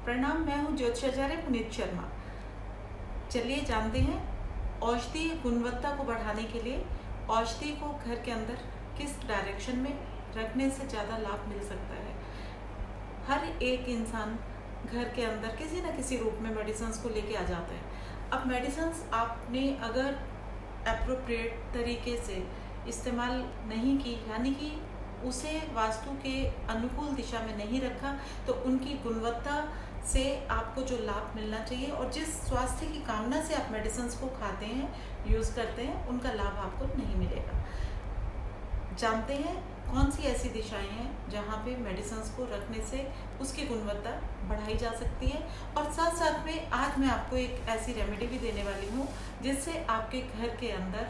प्रणाम, मैं हूँ ज्योतिषाचार्य पुनीत शर्मा। चलिए जानते हैं औषधि गुणवत्ता को बढ़ाने के लिए औषधि को घर के अंदर किस डायरेक्शन में रखने से ज़्यादा लाभ मिल सकता है। हर एक इंसान घर के अंदर किसी न किसी रूप में मेडिसिन्स को लेके आ जाता है। अब मेडिसिन्स आपने अगर एप्रोप्रिएट तरीके से इस्तेमाल नहीं की, यानी कि उसे वास्तु के अनुकूल दिशा में नहीं रखा, तो उनकी गुणवत्ता से आपको जो लाभ मिलना चाहिए और जिस स्वास्थ्य की कामना से आप मेडिसिन्स को खाते हैं, यूज़ करते हैं, उनका लाभ आपको नहीं मिलेगा। जानते हैं कौन सी ऐसी दिशाएं हैं जहाँ पे मेडिसिन्स को रखने से उसकी गुणवत्ता बढ़ाई जा सकती है। और साथ साथ में आज मैं आपको एक ऐसी रेमेडी भी देने वाली हूँ जिससे आपके घर के अंदर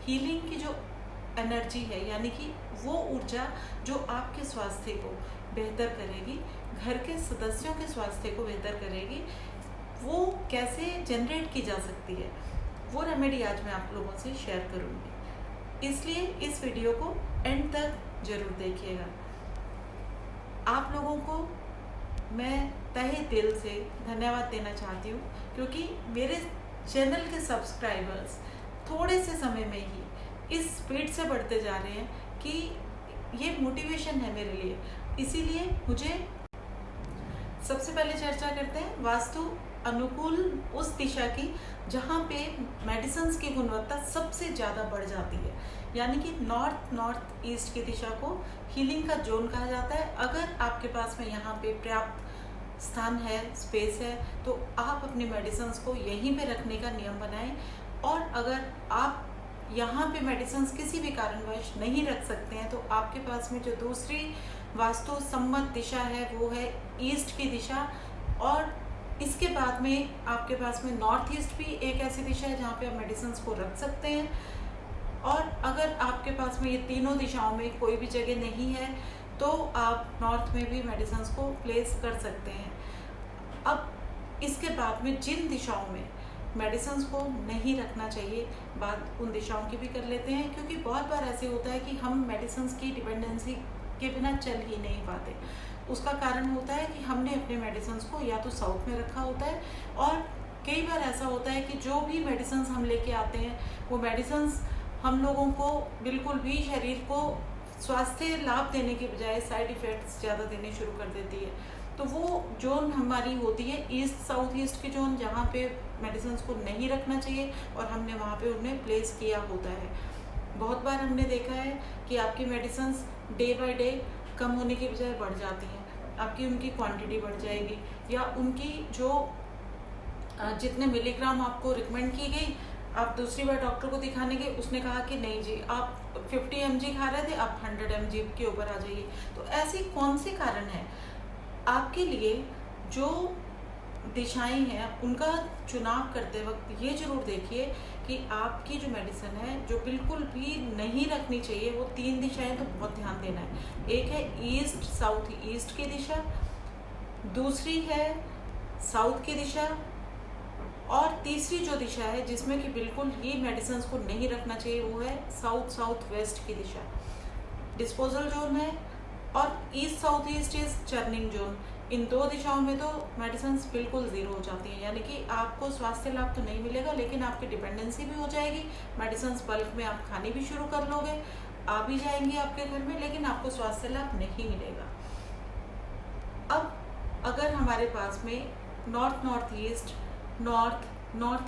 हीलिंग की जो एनर्जी है, यानी कि वो ऊर्जा जो आपके स्वास्थ्य को बेहतर करेगी, घर के सदस्यों के स्वास्थ्य को बेहतर करेगी, वो कैसे जनरेट की जा सकती है, वो रेमेडी आज मैं आप लोगों से शेयर करूँगी। इसलिए इस वीडियो को एंड तक ज़रूर देखिएगा। आप लोगों को मैं तहे दिल से धन्यवाद देना चाहती हूँ, क्योंकि मेरे चैनल के सब्सक्राइबर्स थोड़े से समय में ही इस स्पीड से बढ़ते जा रहे हैं कि ये मोटिवेशन है मेरे लिए। इसीलिए मुझे सबसे पहले चर्चा करते हैं वास्तु अनुकूल उस दिशा की जहाँ पे मेडिसिन्स की गुणवत्ता सबसे ज़्यादा बढ़ जाती है, यानी कि नॉर्थ ईस्ट की दिशा को हीलिंग का जोन कहा जाता है। अगर आपके पास में यहाँ पे पर्याप्त स्थान है, स्पेस है, तो आप अपनी मेडिसिन्स को यहीं पे रखने का नियम बनाएं। और अगर आप यहाँ पे मेडिसिन्स किसी भी कारणवश नहीं रख सकते हैं, तो आपके पास में जो दूसरी वास्तु सम्मत दिशा है वो है ईस्ट की दिशा। और इसके बाद में आपके पास में नॉर्थ ईस्ट भी एक ऐसी दिशा है जहाँ पे आप मेडिसिन्स को रख सकते हैं। और अगर आपके पास में ये तीनों दिशाओं में कोई भी जगह नहीं है, तो आप नॉर्थ में भी मेडिसिन्स को प्लेस कर सकते हैं। अब इसके बाद में जिन दिशाओं में मेडिसिन्स को नहीं रखना चाहिए, बात उन दिशाओं की भी कर लेते हैं, क्योंकि बहुत बार ऐसे होता है कि हम मेडिसिन्स की डिपेंडेंसी के बिना चल ही नहीं पाते। उसका कारण होता है कि हमने अपने मेडिसिन्स को या तो साउथ में रखा होता है, और कई बार ऐसा होता है कि जो भी मेडिसिन्स हम लेके आते हैं वो मेडिसिन्स हम लोगों को बिल्कुल भी शरीर को स्वास्थ्य लाभ देने के बजाय साइड इफ़ेक्ट्स ज़्यादा देने शुरू कर देती है। तो वो जोन हमारी होती है ईस्ट साउथ ईस्ट की जोन, जहाँ पे मेडिसिन्स को नहीं रखना चाहिए और हमने वहाँ पे उन्हें प्लेस किया होता है। बहुत बार हमने देखा है कि आपकी मेडिसिन्स डे बाय डे कम होने की बजाय बढ़ जाती हैं, आपकी उनकी क्वांटिटी बढ़ जाएगी, या उनकी जो जितने मिलीग्राम आपको रिकमेंड की गई, आप दूसरी बार डॉक्टर को दिखाने गए, उसने कहा कि नहीं जी, आप 50 mg खा रहे थे, आप 100 mg के ऊपर आ जाइए। तो ऐसी कौन से कारण है आपके लिए? जो दिशाएं हैं उनका चुनाव करते वक्त ये जरूर देखिए कि आपकी जो मेडिसिन है जो बिल्कुल भी नहीं रखनी चाहिए, वो 3 दिशाएं तो बहुत ध्यान देना है। एक है ईस्ट साउथ ईस्ट की दिशा, दूसरी है साउथ की दिशा, और तीसरी जो दिशा है जिसमें कि बिल्कुल ही मेडिसिन को नहीं रखना चाहिए वो है साउथ वेस्ट की दिशा, डिस्पोजल जोन है। और east south east is churning zone. इन 2 दिशाओं में तो मेडिसिन बिल्कुल ज़ीरो हो जाती हैं, यानी कि आपको स्वास्थ्य लाभ तो नहीं मिलेगा, लेकिन आपकी डिपेंडेंसी भी हो जाएगी। मेडिसिन बल्क में आप खानी भी शुरू कर लोगे, आ भी जाएंगी आपके घर में, लेकिन आपको स्वास्थ्य लाभ नहीं मिलेगा। अब अगर हमारे पास में नॉर्थ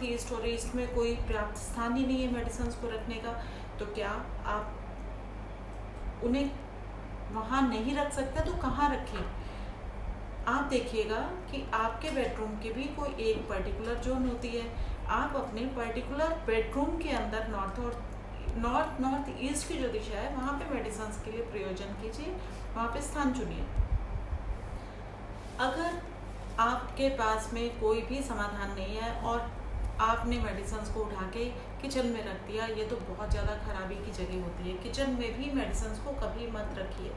ईस्ट और ईस्ट में कोई पर्याप्त स्थान ही नहीं है मेडिसिन को रखने का, तो क्या आप उन्हें वहाँ नहीं रख सकते? तो कहाँ रखें? आप देखिएगा कि आपके बेडरूम की भी कोई एक पर्टिकुलर जोन होती है। आप अपने पर्टिकुलर बेडरूम के अंदर नॉर्थ ईस्ट की जो दिशा है वहाँ पे मेडिसिन के लिए प्रयोजन कीजिए, वहाँ पे स्थान चुनिए। अगर आपके पास में कोई भी समाधान नहीं है और आपने मेडिसिन को उठा के किचन में रख दिया, ये तो बहुत ज़्यादा खराबी की जगह होती है। किचन में भी मेडिसिन को कभी मत रखिए।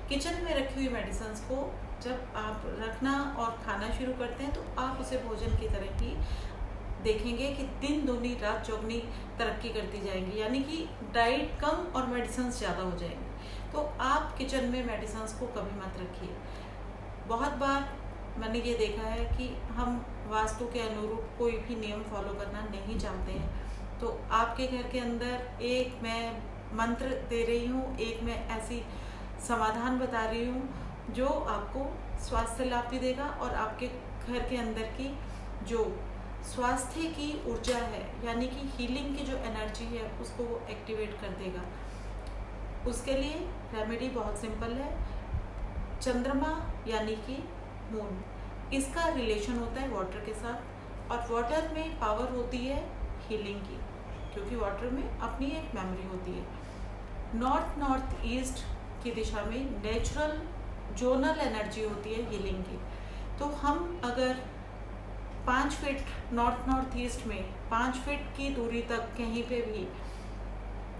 किचन में रखी हुई मेडिसिन को जब आप रखना और खाना शुरू करते हैं, तो आप उसे भोजन की तरह ही देखेंगे कि दिन दूनी रात चौगनी तरक्की करती जाएंगी, यानी कि डाइट कम और मेडिसिन ज़्यादा हो जाएंगी। तो आप किचन में मेडिसिन को कभी मत रखिए। बहुत बार मैंने ये देखा है कि हम वास्तु के अनुरूप कोई भी नियम फॉलो करना नहीं चाहते हैं। तो आपके घर के अंदर एक मैं मंत्र दे रही हूँ, एक मैं ऐसी समाधान बता रही हूँ जो आपको स्वास्थ्य लाभ भी देगा और आपके घर के अंदर की जो स्वास्थ्य की ऊर्जा है, यानी कि हीलिंग की जो एनर्जी है, उसको वो एक्टिवेट कर देगा। उसके लिए रेमेडी बहुत सिंपल है। चंद्रमा यानी कि मून, इसका रिलेशन होता है वाटर के साथ, और वाटर में पावर होती है हीलिंग की, क्योंकि वाटर में अपनी एक मेमोरी होती है। नॉर्थ ईस्ट की दिशा में नेचुरल जोनल एनर्जी होती है हीलिंग की। तो हम अगर 5 फीट नॉर्थ ईस्ट में 5 फीट की दूरी तक कहीं पे भी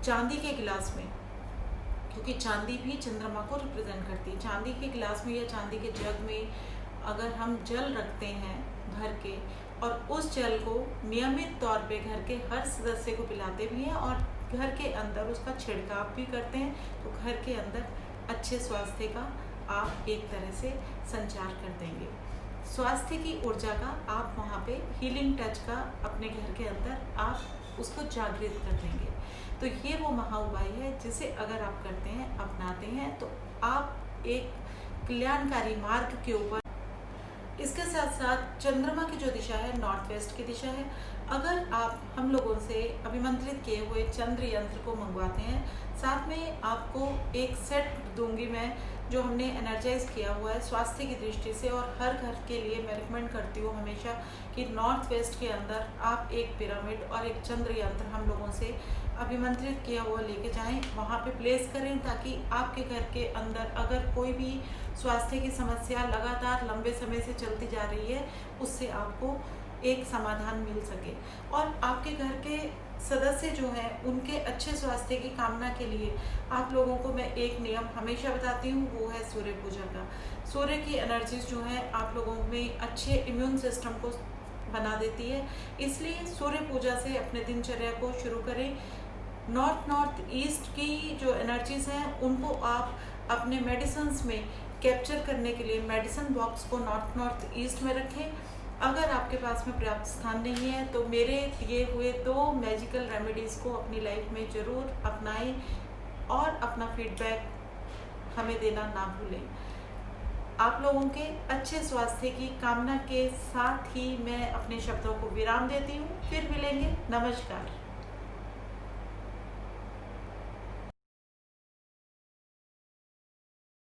चांदी के गिलास में, क्योंकि चांदी भी चंद्रमा को रिप्रेजेंट करती है, चांदी के गिलास में या चांदी के जग में अगर हम जल रखते हैं भर के, और उस जल को नियमित तौर पे घर के हर सदस्य को पिलाते भी हैं और घर के अंदर उसका छिड़काव भी करते हैं, तो घर के अंदर अच्छे स्वास्थ्य का आप एक तरह से संचार कर देंगे। स्वास्थ्य की ऊर्जा का आप वहाँ पे हीलिंग टच का अपने घर के अंदर आप उसको जागृत कर देंगे। तो ये वो महा उपाय है जिसे अगर आप करते हैं, अपनाते हैं, तो आप एक कल्याणकारी मार्ग के ऊपर। इसके साथ साथ चंद्रमा की जो दिशा है नॉर्थ वेस्ट की दिशा है। अगर आप हम लोगों से अभिमंत्रित किए हुए चंद्र यंत्र को मंगवाते हैं, साथ में आपको एक सेट दूंगी मैं जो हमने एनर्जाइज किया हुआ है स्वास्थ्य की दृष्टि से, और हर घर के लिए मैं रिकमेंड करती हूँ हमेशा कि नॉर्थ वेस्ट के अंदर आप एक पिरामिड और एक चंद्र यंत्र हम लोगों से अभिमंत्रित किया हुआ लेके जाएं, वहाँ पे प्लेस करें, ताकि आपके घर के अंदर अगर कोई भी स्वास्थ्य की समस्या लगातार लंबे समय से चलती जा रही है, उससे आपको एक समाधान मिल सके। और आपके घर के सदस्य जो हैं उनके अच्छे स्वास्थ्य की कामना के लिए आप लोगों को मैं एक नियम हमेशा बताती हूँ, वो है सूर्य पूजा का। सूर्य की एनर्जीज जो है आप लोगों में अच्छे इम्यून सिस्टम को बना देती है, इसलिए सूर्य पूजा से अपने दिनचर्या को शुरू करें। नॉर्थ ईस्ट की जो एनर्जीज हैं उनको आप अपने मेडिसिन्स में कैप्चर करने के लिए मेडिसिन बॉक्स को नॉर्थ ईस्ट में रखें। अगर आपके पास में पर्याप्त स्थान नहीं है तो मेरे दिए हुए 2 मैजिकल रेमेडीज़ को अपनी लाइफ में ज़रूर अपनाएं और अपना फीडबैक हमें देना ना भूलें। आप लोगों के अच्छे स्वास्थ्य की कामना के साथ ही मैं अपने शब्दों को विराम देती हूँ। फिर मिलेंगे। नमस्कार।